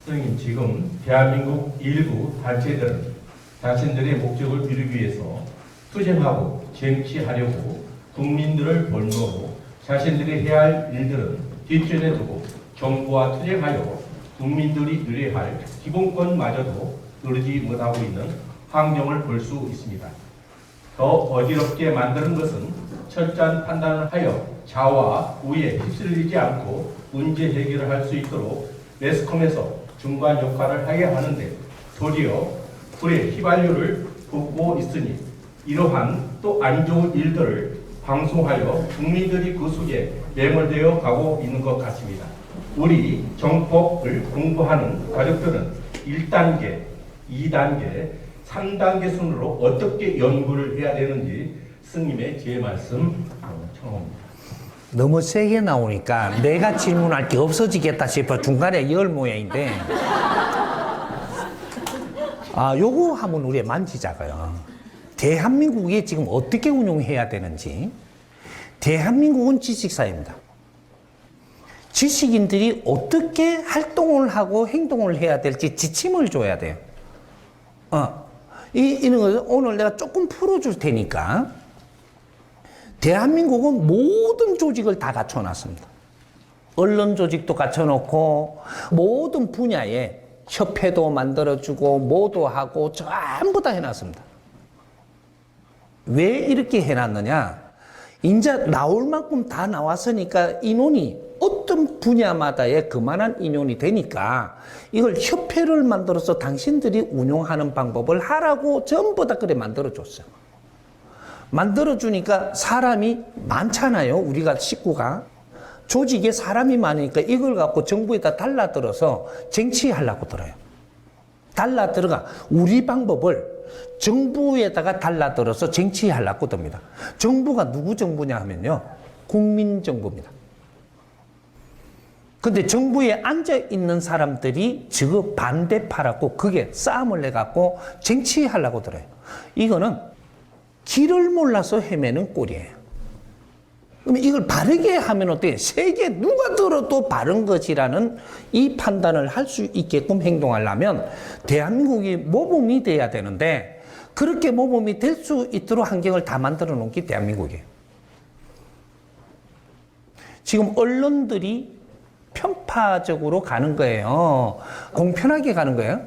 선생님, 지금 대한민국 일부 단체들은 자신들의 목적을 이루기 위해서 투쟁하고 쟁취하려고 국민들을 볼모로 자신들이 해야 할 일들은 뒷전에 두고 정부와 투쟁하여 국민들이 누려야 할 기본권마저도 누리지 못하고 있는 환경을 볼 수 있습니다. 더 어지럽게 만드는 것은 철저한 판단을 하여 좌와 우에 휩쓸리지 않고 문제 해결을 할 수 있도록 매스컴에서 중간 역할을 하게 하는데 도리어 불의 휘발유를 붓고 있으니 이러한 또 안 좋은 일들을 방송하여 국민들이 그 속에 매몰되어 가고 있는 것 같습니다. 우리 정법을 공부하는 가족들은 1단계, 2단계, 3단계 순으로 어떻게 연구를 해야 되는지 스님의 제 말씀 청합니다. 너무 세게 나오니까 내가 질문할 게 없어지겠다 싶어 중간에 열 모양인데 요거 한번 우리 만지자고요. 대한민국이 지금 어떻게 운용해야 되는지. 대한민국은 지식사회입니다. 지식인들이 어떻게 활동을 하고 행동을 해야 될지 지침을 줘야 돼요. 이런 거 오늘 내가 조금 풀어줄 테니까. 대한민국은 모든 조직을 다 갖춰놨습니다. 언론 조직도 갖춰놓고 모든 분야에 협회도 만들어주고 뭐도 하고 전부 다 해놨습니다. 왜 이렇게 해놨느냐? 이제 나올 만큼 다 나왔으니까 인원이 어떤 분야마다의 그만한 인원이 되니까 이걸 협회를 만들어서 당신들이 운용하는 방법을 하라고 전부 다 그래 만들어줬어요. 만들어주니까 사람이 많잖아요. 우리가 식구가. 조직에 사람이 많으니까 이걸 갖고 정부에다 달라들어서 쟁취하려고 들어요. 달라들어가 우리 방법을 정부에다가 달라들어서 쟁취하려고 듭니다. 정부가 누구 정부냐 하면요. 국민정부입니다. 근데 정부에 앉아있는 사람들이 저 반대파라고 그게 싸움을 내갖고 쟁취하려고 들어요. 이거는 길을 몰라서 헤매는 꼴이에요. 그럼 이걸 바르게 하면 어때요? 세계 누가 들어도 바른 것이라는 이 판단을 할 수 있게끔 행동하려면 대한민국이 모범이 돼야 되는데 그렇게 모범이 될 수 있도록 환경을 다 만들어 놓은 게 대한민국이에요. 지금 언론들이 편파적으로 가는 거예요. 공편하게 가는 거예요.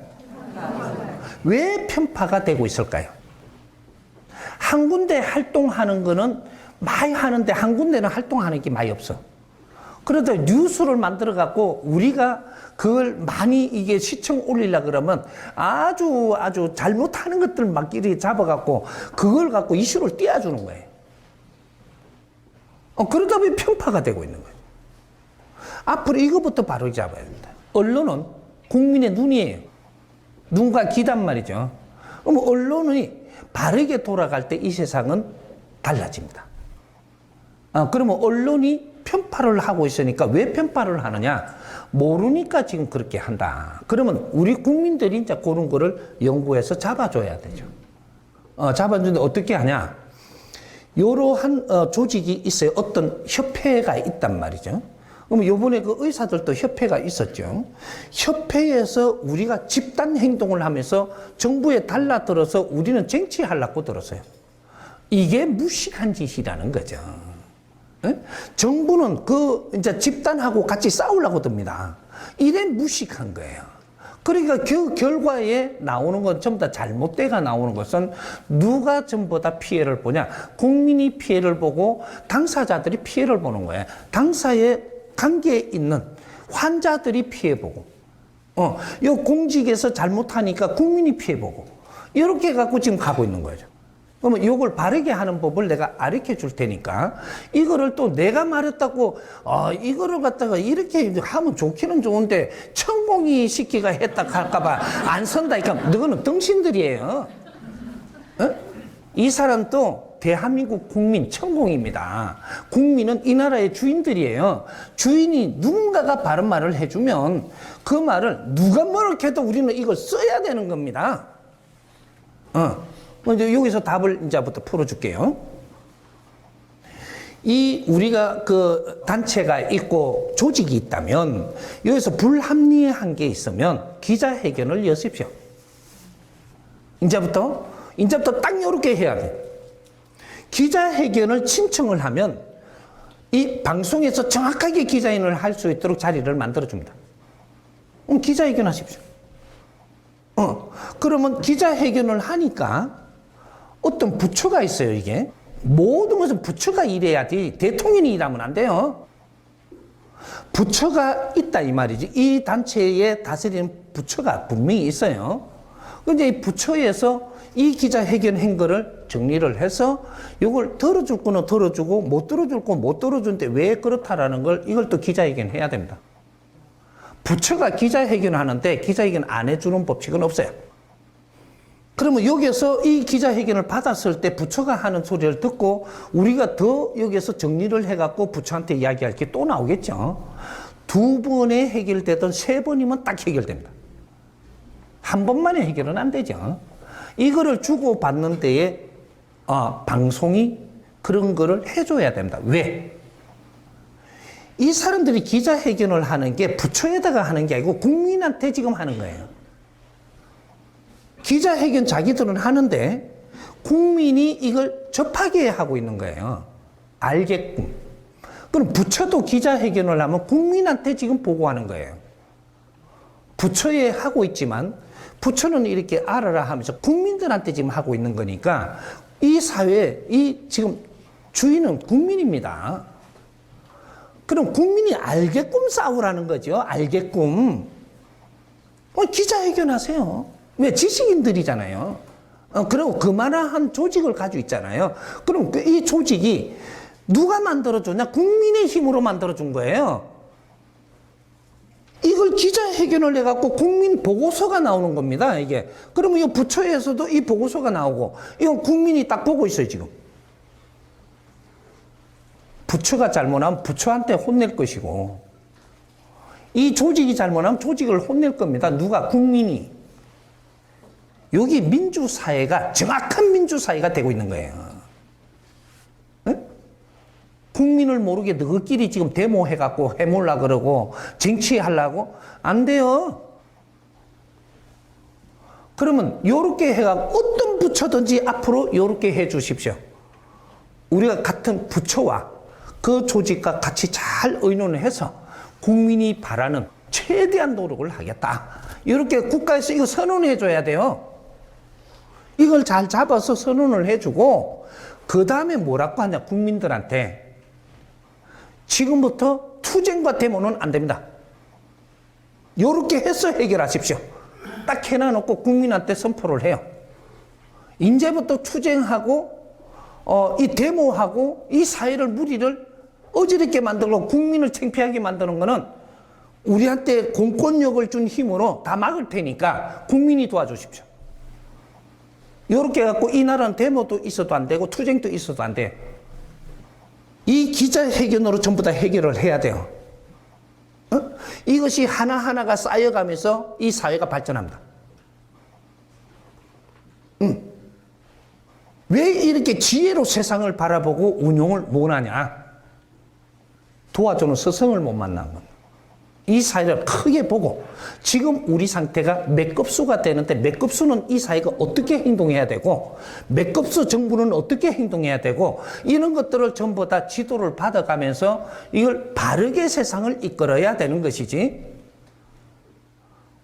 왜 편파가 되고 있을까요? 한 군데 활동하는 거는 많이 하는데 한 군데는 활동하는 게 많이 없어. 그래도 뉴스를 만들어 갖고 우리가 그걸 많이 이게 시청 올리려 그러면 아주 잘못하는 것들 막 이렇게 잡아 갖고 그걸 갖고 이슈를 띄워주는 거예요. 그러다 보니 편파가 되고 있는 거예요. 앞으로 이거부터 바로 잡아야 됩니다. 언론은 국민의 눈이에요. 눈과 귀단 말이죠. 그럼 언론이 바르게 돌아갈 때 이 세상은 달라집니다. 그러면 언론이 편파를 하고 있으니까 왜 편파를 하느냐? 모르니까 지금 그렇게 한다. 그러면 우리 국민들이 이제 그런 거를 연구해서 잡아줘야 되죠. 잡아주는데 어떻게 하냐? 이러한 조직이 있어요. 어떤 협회가 있단 말이죠. 그럼 요번에 그 의사들도 협회가 있었죠. 협회에서 우리가 집단 행동을 하면서 정부에 달라들어서 우리는 쟁취하려고 들었어요. 이게 무식한 짓이라는 거죠. 네? 정부는 이제 집단하고 같이 싸우려고 듭니다. 이래 무식한 거예요. 그러니까 그 결과에 나오는 건 전부 다 잘못돼가 나오는 것은 누가 전부 다 피해를 보냐? 국민이 피해를 보고 당사자들이 피해를 보는 거예요. 당사에 관계에 있는 환자들이 피해보고, 이 공직에서 잘못하니까 국민이 피해보고, 이렇게 갖고 지금 가고 있는 거죠. 그러면 이걸 바르게 하는 법을 내가 가르쳐 줄 테니까, 이거를 또 내가 말했다고, 이거를 갖다가 이렇게 하면 좋기는 좋은데, 천공이 시키가 했다 할까봐 안 선다. 그러니까, 너는 등신들이에요. 이 사람도 대한민국 국민 천공입니다. 국민은 이 나라의 주인들이에요. 주인이 누군가가 바른 말을 해주면 그 말을 누가 뭐렇게 해도 우리는 이걸 써야 되는 겁니다. 이제 여기서 답을 이제부터 풀어줄게요. 이 우리가 그 단체가 있고 조직이 있다면 여기서 불합리한 게 있으면 기자회견을 여십시오. 이제부터 딱 요렇게 해야 돼. 기자회견을 신청을 하면 이 방송에서 정확하게 기자회견을 할 수 있도록 자리를 만들어줍니다. 기자회견 하십시오. 그러면 기자회견을 하니까 어떤 부처가 있어요, 이게. 모든 것은 부처가 일해야지 대통령이 일하면 안 돼요. 부처가 있다 이 말이지. 이 단체에 다스리는 부처가 분명히 있어요. 근데 이 부처에서 이 기자회견 한 거를 정리를 해서 이걸 들어줄 거는 들어주고 못 들어줄 거 못 들어주는데 왜 그렇다라는 걸 이걸 또 기자회견 해야 됩니다. 부처가 기자회견 하는데 기자회견 안 해주는 법칙은 없어요. 그러면 여기서 이 기자회견을 받았을 때 부처가 하는 소리를 듣고 우리가 더 여기서 정리를 해갖고 부처한테 이야기할 게 또 나오겠죠. 2번에 해결되던 3번이면 딱 해결됩니다. 한 번만에 해결은 안 되죠. 이거를 주고받는 데에 방송이 그런 거를 해줘야 됩니다. 왜? 이 사람들이 기자회견을 하는 게 부처에다가 하는 게 아니고 국민한테 지금 하는 거예요. 기자회견 자기들은 하는데 국민이 이걸 접하게 하고 있는 거예요. 알게끔. 그럼 부처도 기자회견을 하면 국민한테 지금 보고하는 거예요. 부처에 하고 있지만 부처는 이렇게 알아라 하면서 국민들한테 지금 하고 있는 거니까 이 사회, 이 지금 주인은 국민입니다. 그럼 국민이 알게끔 싸우라는 거죠. 알게끔. 기자회견 하세요. 왜? 지식인들이잖아요. 그리고 그만한 조직을 가지고 있잖아요. 그럼 이 조직이 누가 만들어줬냐? 국민의 힘으로 만들어준 거예요. 이걸 기자회견을 해갖고 국민 보고서가 나오는 겁니다, 이게. 그러면 이 부처에서도 이 보고서가 나오고, 이건 국민이 딱 보고 있어요, 지금. 부처가 잘못하면 부처한테 혼낼 것이고, 이 조직이 잘못하면 조직을 혼낼 겁니다. 누가? 국민이. 여기 민주사회가 정확한 민주사회가 되고 있는 거예요. 네? 국민을 모르게 너희끼리 지금 데모해갖고 해몰라 그러고 쟁취하려고? 안 돼요. 그러면 요렇게 해갖고 어떤 부처든지 앞으로 요렇게 해 주십시오. 우리가 같은 부처와 그 조직과 같이 잘 의논을 해서 국민이 바라는 최대한 노력을 하겠다. 이렇게 국가에서 이거 선언해 줘야 돼요. 이걸 잘 잡아서 선언을 해주고 그 다음에 뭐라고 하냐, 국민들한테. 지금부터 투쟁과 데모는 안 됩니다. 이렇게 해서 해결하십시오. 딱 해놔놓고 국민한테 선포를 해요. 이제부터 투쟁하고 이 데모하고 이 사회를 무리를 어지럽게 만들고 국민을 창피하게 만드는 거는 우리한테 공권력을 준 힘으로 다 막을 테니까 국민이 도와주십시오. 이렇게 해갖고 이 나라는 데모도 있어도 안 되고 투쟁도 있어도 안 돼. 이 기자회견으로 전부 다 해결을 해야 돼요. 이것이 하나하나가 쌓여가면서 이 사회가 발전합니다. 왜 이렇게 지혜로 세상을 바라보고 운용을 못하냐? 도와주는 스승을 못 만난 겁니다. 이 사회를 크게 보고 지금 우리 상태가 몇 급수가 되는데 몇 급수는 이 사회가 어떻게 행동해야 되고 몇 급수 정부는 어떻게 행동해야 되고 이런 것들을 전부 다 지도를 받아가면서 이걸 바르게 세상을 이끌어야 되는 것이지.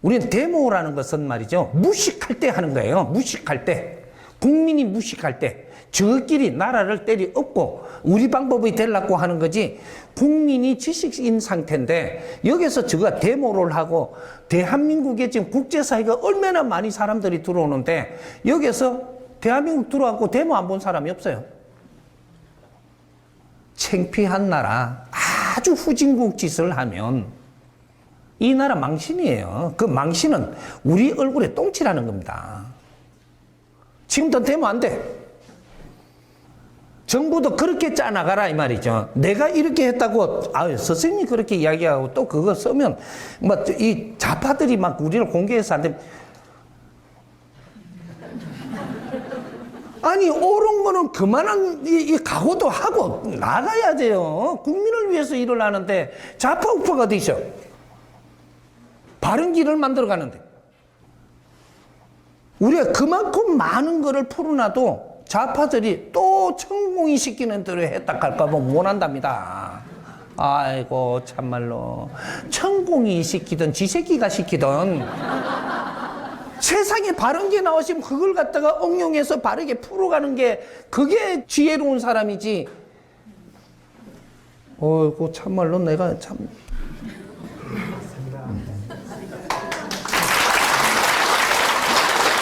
우리는 데모라는 것은 말이죠, 무식할 때 하는 거예요. 무식할 때, 국민이 무식할 때 저끼리 나라를 때리 엎고 우리 방법이 되려고 하는 거지. 국민이 지식인 상태인데 여기서 저가 데모를 하고 대한민국에 지금 국제사회가 얼마나 많이 사람들이 들어오는데 여기서 대한민국 들어왔고 데모 안 본 사람이 없어요. 창피한 나라, 아주 후진국 짓을 하면 이 나라 망신이에요. 그 망신은 우리 얼굴에 똥칠하는 겁니다. 지금도 데모 안 돼. 정부도 그렇게 짜나가라 이 말이죠. 내가 이렇게 했다고 선생님이 그렇게 이야기하고 또 그거 쓰면 뭐 이 좌파들이 막 우리를 공개해서 안 되면 아니, 옳은 거는 그만한 이 각오도 하고 나가야 돼요. 국민을 위해서 일을 하는데 좌파 우파가 어디 있어? 바른 길을 만들어 가는데. 우리가 그만큼 많은 거를 풀어놔도 좌파들이 또 천공이 시키는 대로 했다 할까 봐 원한답니다. 아이고, 참말로. 천공이 시키든 지새끼가 시키든 세상에 바른 게 나오시면 그걸 갖다가 응용해서 바르게 풀어가는 게 그게 지혜로운 사람이지. 어이구, 참말로 내가 참.